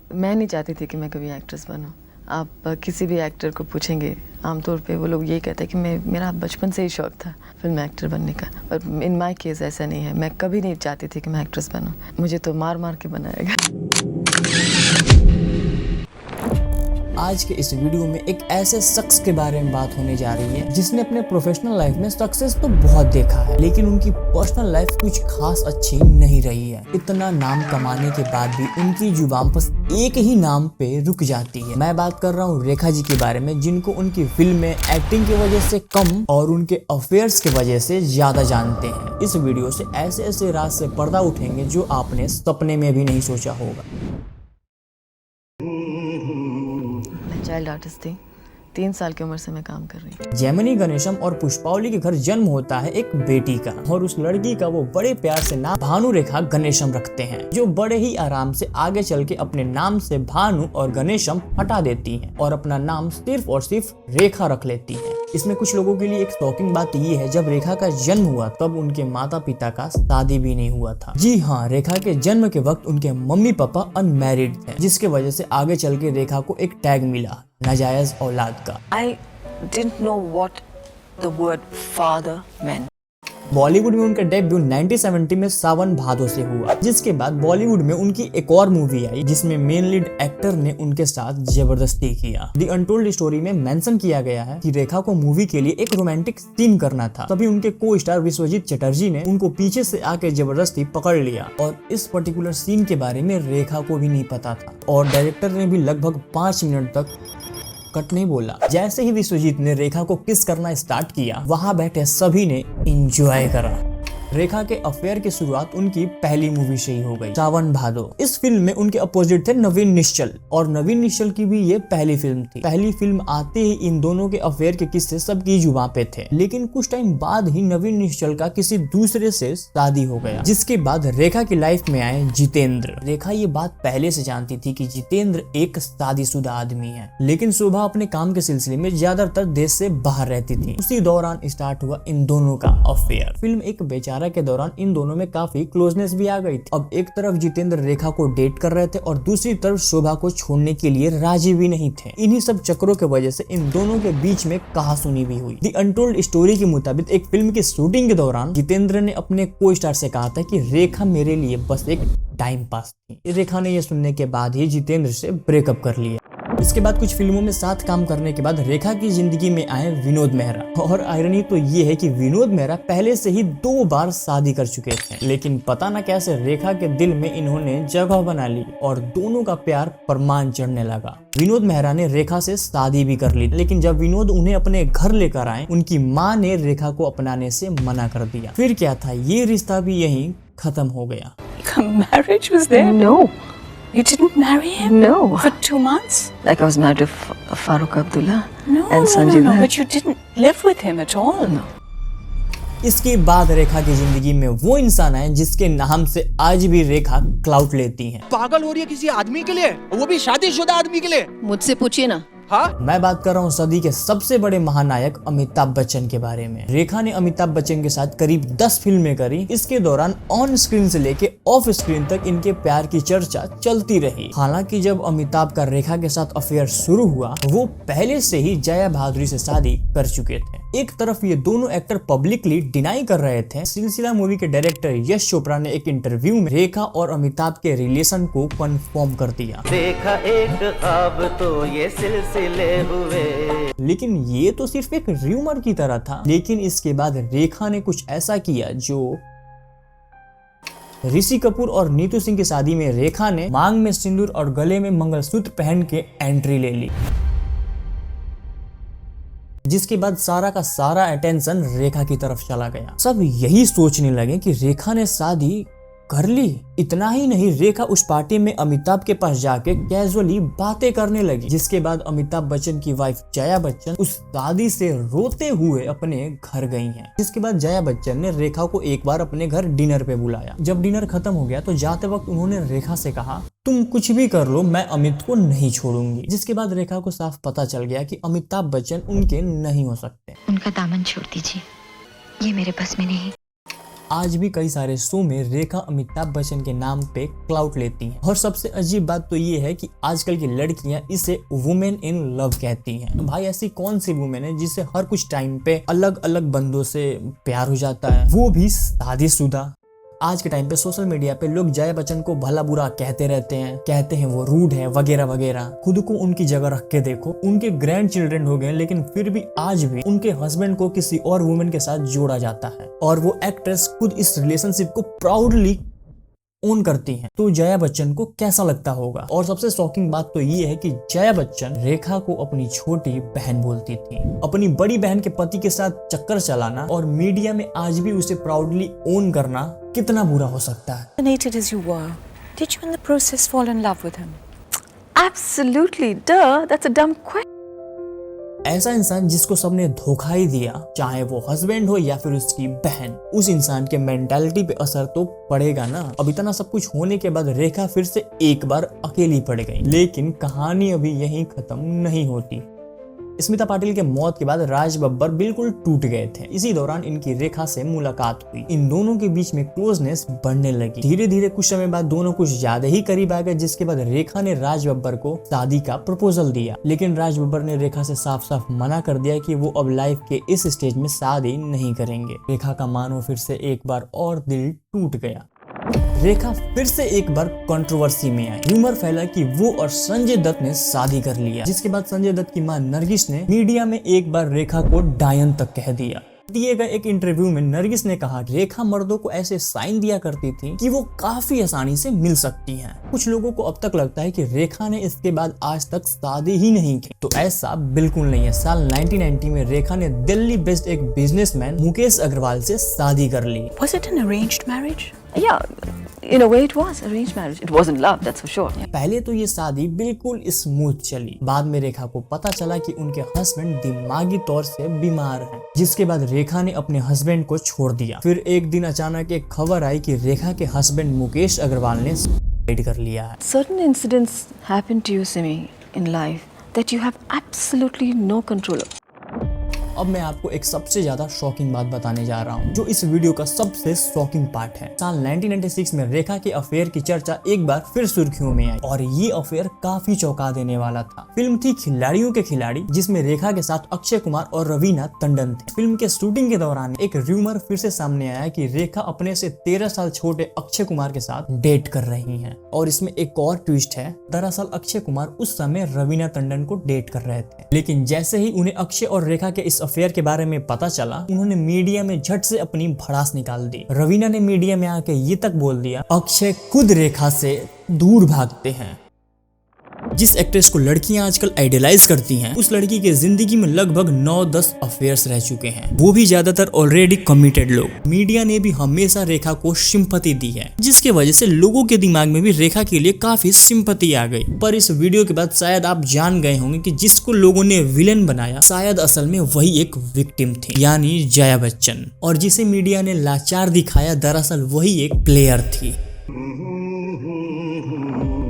मैं नहीं चाहती थी कि मैं कभी एक्ट्रेस बनूं। आप किसी भी एक्टर को पूछेंगे, आमतौर पे वो लोग यही कहते हैं कि मेरा बचपन से ही शौक था फिल्म एक्टर बनने का, पर इन माय केस ऐसा नहीं है। मैं कभी नहीं चाहती थी कि मैं एक्ट्रेस बनूं, मुझे तो मार मार के बनाएगा। आज के इस वीडियो में एक ऐसे शख्स के बारे में बात होने जा रही है जिसने अपने प्रोफेशनल लाइफ में सक्सेस तो बहुत देखा है, लेकिन उनकी पर्सनल लाइफ कुछ खास अच्छी नहीं रही है। इतना नाम कमाने के बाद भी उनकी जुबान बस एक ही नाम पे रुक जाती है। मैं बात कर रहा हूँ रेखा जी के बारे में, जिनको उनकी फिल्म में एक्टिंग की वजह से कम और उनके अफेयर्स की वजह से ज्यादा जानते हैं। इस वीडियो से ऐसे ऐसे राज से पर्दा उठेंगे जो आपने सपने में भी नहीं सोचा होगा। चाइल्ड आर्टिस्ट थी, 3 साल की उम्र से मैं काम कर रही हूँ। जेमिनी गणेशम और पुष्पावली के घर जन्म होता है एक बेटी का, और उस लड़की का वो बड़े प्यार से नाम भानु रेखा गणेशम रखते हैं, जो बड़े ही आराम से आगे चल के अपने नाम से भानु और गणेशम हटा देती हैं और अपना नाम सिर्फ और सिर्फ रेखा रख लेती है। इसमें कुछ लोगों के लिए एक शॉकिंग बात ये है, जब रेखा का जन्म हुआ तब उनके माता पिता का शादी भी नहीं हुआ था। जी हाँ, रेखा के जन्म के वक्त उनके मम्मी पापा अनमैरिड थे, जिसके वजह से आगे चल के रेखा को एक टैग मिला, नाजायज औलाद का। I didn't know what the word father meant. Bollywood में उनका डेब्यू 1970 में सावन भादो से हुआ, जिसके बाद बॉलीवुड में उनकी एक और मूवी आई जिसमें मेन लीड एक्टर ने उनके साथ जबरदस्ती किया। दी अनटोल्ड स्टोरी में मेंशन किया गया है कि रेखा को मूवी के लिए एक रोमांटिक सीन करना था, तभी उनके को स्टार विश्वजीत चटर्जी ने उनको पीछे से आके जबरदस्ती पकड़ लिया, और इस पर्टिकुलर सीन के बारे में रेखा को भी नहीं पता था, और डायरेक्टर ने भी लगभग 5 मिनट तक कट नहीं बोला। जैसे ही विश्वजीत ने रेखा को किस करना स्टार्ट किया, वहां बैठे सभी ने एंजॉय करा। रेखा के अफेयर की शुरुआत उनकी पहली मूवी से ही हो गई, सावन भादो। इस फिल्म में उनके अपोजिट थे नवीन निश्चल, और नवीन निश्चल की भी ये पहली फिल्म थी। पहली फिल्म आते ही इन दोनों के अफेयर के किस्से सबकी जुबान पे थे, लेकिन कुछ टाइम बाद ही नवीन निश्चल का किसी दूसरे से शादी हो गया, जिसके बाद रेखा की लाइफ में आए जितेंद्र। रेखा ये बात पहले से जानती थी कि जितेंद्र एक शादीशुदा आदमी है, लेकिन शोभा अपने काम के सिलसिले में ज्यादातर देश से बाहर रहती थी। उसी दौरान स्टार्ट हुआ इन दोनों का अफेयर। फिल्म एक बेचारा के दौरान इन दोनों में काफी क्लोजनेस भी आ गई थी। अब एक तरफ जितेंद्र रेखा को डेट कर रहे थे और दूसरी तरफ शोभा को छोड़ने के लिए राजी भी नहीं थे। इन्हीं सब चक्रों के वजह से इन दोनों के बीच में कहासुनी भी हुई। दी अनटोल्ड स्टोरी के मुताबिक एक फिल्म की शूटिंग के दौरान जितेंद्र ने अपने को स्टार से कहा था कि रेखा मेरे लिए बस एक टाइम पास थी। रेखा ने यह सुनने के बाद ही जितेंद्र से ब्रेकअप कर लिया। इसके बाद कुछ फिल्मों में साथ काम करने के बाद रेखा की जिंदगी में आए विनोद मेहरा, और आयरनी तो ये है कि विनोद मेहरा पहले से ही 2 बार शादी कर चुके थे, लेकिन पता न कैसे रेखा के दिल में इन्होंने जगह बना ली और दोनों का प्यार परमान चढ़ने लगा। विनोद मेहरा ने रेखा से शादी भी कर ली, लेकिन जब विनोद उन्हें अपने घर लेकर आए, उनकी माँ ने रेखा को अपनाने से मना कर दिया। फिर क्या था, ये रिश्ता भी यहीं खत्म हो गया। Marriage was there? No. You didn't marry him? No. For 2 months? Like I was married to Farooq Abdullah No, and no, Sanjeev. no, but you didn't live with him at all. No. इसके बाद रेखा की जिंदगी में वो इंसान है जिसके नाम से आज भी रेखा क्लाउड लेती हैं। पागल हो रही है किसी आदमी के लिए, वो भी शादीशुदा आदमी के लिए। मुझसे पूछिए ना। हाँ? मैं बात कर रहा हूँ सदी के सबसे बड़े महानायक अमिताभ बच्चन के बारे में। रेखा ने अमिताभ बच्चन के साथ करीब 10 फिल्में करी। इसके दौरान ऑन स्क्रीन से लेके ऑफ स्क्रीन तक इनके प्यार की चर्चा चलती रही। हालांकि जब अमिताभ का रेखा के साथ अफेयर शुरू हुआ, वो पहले से ही जया भादुरी से शादी कर चुके थे। एक तरफ ये दोनों एक्टर पब्लिकली डिनाई कर रहे थे। सिलसिला मूवी के डायरेक्टर यश चोपड़ा ने एक इंटरव्यू में रेखा और अमिताभ के रिलेशन को कंफर्म कर दिया। देखा एक ख्वाब तो ये सिलसिले हुए। लेकिन ये तो सिर्फ एक र्यूमर की तरह था। लेकिन इसके बाद रेखा ने कुछ ऐसा किया जो ऋषि कपूर और नीतू सिंह की शादी में रेखा ने मांग में सिंदूर और गले में मंगलसूत्र पहन के एंट्री ले ली, जिसके बाद सारा का सारा अटेंशन रेखा की तरफ चला गया। सब यही सोचने लगे कि रेखा ने शादी कर ली। इतना ही नहीं, रेखा उस पार्टी में अमिताभ के पास जाके कैजुअली बातें करने लगी, जिसके बाद अमिताभ बच्चन की वाइफ जया बच्चन उस शादी से रोते हुए अपने घर गई हैं। जिसके बाद जया बच्चन ने रेखा को एक बार अपने घर डिनर पे बुलाया। जब डिनर खत्म हो गया तो जाते वक्त उन्होंने रेखा से कहा, तुम कुछ भी कर लो, मैं अमित को नहीं छोड़ूंगी। जिसके बाद रेखा को साफ पता चल गया कि अमिताभ बच्चन उनके नहीं हो सकते। उनका दामन छोड़ दीजिए, ये मेरे बस में नहीं। आज भी कई सारे शो में रेखा अमिताभ बच्चन के नाम पे क्लाउड लेती हैं। और सबसे अजीब बात तो ये है कि आजकल की लड़कियां इसे वुमेन इन लव कहती हैं। तो भाई ऐसी कौन सी वुमेन है जिसे हर कुछ टाइम पे अलग अलग बंदों से प्यार हो जाता है, वो भी शादीशुदा। आज के टाइम पे सोशल मीडिया पे लोग जया बच्चन को भला बुरा कहते रहते हैं, कहते हैं वो रूड है वगैरह वगैरह। खुद को उनकी जगह रख के देखो, उनके ग्रैंड चिल्ड्रन हो गए लेकिन फिर भी आज भी उनके हस्बैंड को किसी और वुमेन के साथ जोड़ा जाता है और वो एक्ट्रेस खुद इस रिलेशनशिप को प्राउडली ओन करती हैं। तो जया बच्चन को कैसा लगता होगा। और सबसे शॉकिंग बात तो ये है कि जया बच्चन रेखा को अपनी छोटी बहन बोलती थी। अपनी बड़ी बहन के पति के साथ चक्कर चलाना और मीडिया में आज भी उसे प्राउडली ओन करना कितना बुरा हो सकता है। Fascinated as you were, did you in the process fall in love with him? Absolutely, duh, that's a dumb question. ऐसा इंसान जिसको सबने धोखा ही दिया, चाहे वो हस्बैंड हो या फिर उसकी बहन, उस इंसान के मेंटालिटी पे असर तो पड़ेगा ना। अब इतना सब कुछ होने के बाद रेखा फिर से एक बार अकेली पड़ गई। लेकिन कहानी अभी यहीं खत्म नहीं होती। स्मिता पाटिल के मौत के बाद राज बब्बर बिल्कुल टूट गए थे। इसी दौरान इनकी रेखा से मुलाकात हुई। इन दोनों के बीच में क्लोजनेस बढ़ने लगी। धीरे धीरे कुछ समय बाद दोनों कुछ ज्यादा ही करीब आ गए, जिसके बाद रेखा ने राज बब्बर को शादी का प्रपोजल दिया। लेकिन राज बब्बर ने रेखा से साफ साफ मना कर दिया कि वो अब लाइफ के इस स्टेज में शादी नहीं करेंगे। रेखा का मानो फिर से एक बार और दिल टूट गया। रेखा फिर से एक बार कंट्रोवर्सी में आई। र्यूमर फैला कि वो और संजय दत्त ने शादी कर लिया, जिसके बाद संजय दत्त की मां नरगिस ने मीडिया में एक बार रेखा को डायन तक कह दिया। दिए गए एक इंटरव्यू में नरगिस ने कहा कि रेखा मर्दों को ऐसे साइन दिया करती थी कि वो काफी आसानी से मिल सकती हैं। कुछ लोगों को अब तक लगता है कि रेखा ने इसके बाद आज तक शादी ही नहीं की, तो ऐसा बिल्कुल नहीं है। साल 1990 में रेखा ने दिल्ली बेस्ड एक बिजनेसमैन मुकेश अग्रवाल से शादी कर ली। Was it an arranged marriage? Yeah, in a way it was arranged marriage. It wasn't love, that's for sure. पहले तो ये शादी बिल्कुल स्मूथ चली। बाद में रेखा को पता चला कि उनके हस्बैंड दिमागी तौर से बीमार हैं, जिसके बाद रेखा ने अपने हस्बैंड को छोड़ दिया। फिर एक दिन अचानक एक खबर आई कि रेखा के हस्बैंड मुकेश अग्रवाल ने सुसाइड कर लिया है। Certain incidents happen to you, Simi, in life that you have absolutely no control of. अब मैं आपको एक सबसे ज्यादा शॉकिंग बात बताने जा रहा हूँ, जो इस वीडियो का सबसे शॉकिंग पार्ट है। साल 1996 में रेखा के अफेयर की चर्चा एक बार फिर सुर्खियों में आई और ये अफेयर काफी चौंका देने वाला था। फिल्म थी खिलाड़ियों के खिलाड़ी, जिसमें रेखा के साथ अक्षय कुमार और रवीना टंडन थे। फिल्म के शूटिंग के दौरान एक र्यूमर फिर से सामने आया कि रेखा अपने से 13 साल छोटे अक्षय कुमार के साथ डेट कर रही है। और इसमें एक और ट्विस्ट है, दरअसल अक्षय कुमार उस समय रवीना टंडन को डेट कर रहे थे। लेकिन जैसे ही उन्हें अक्षय और रेखा के इस अफेयर के बारे में पता चला, उन्होंने मीडिया में झट से अपनी भड़ास निकाल दी। रवीना ने मीडिया में आके ये तक बोल दिया, अक्षय खुद रेखा से दूर भागते हैं। जिस एक्ट्रेस को लड़कियां आजकल आइडियलाइज करती हैं, उस लड़की के जिंदगी में लगभग 9-10 अफेयर्स रह चुके हैं, वो भी ज्यादातर ऑलरेडी कमिटेड लोग। मीडिया ने भी हमेशा रेखा को सिंपैथी दी है, जिसके वजह से लोगों के दिमाग में भी रेखा के लिए काफी सिंपैथी आ गई। पर इस वीडियो के बाद शायद आप जान गए होंगे कि जिसको लोगों ने विलेन बनाया, शायद असल में वही एक विक्टिम थी, यानी जया बच्चन। और जिसे मीडिया ने लाचार दिखाया, दरअसल वही एक प्लेयर थी।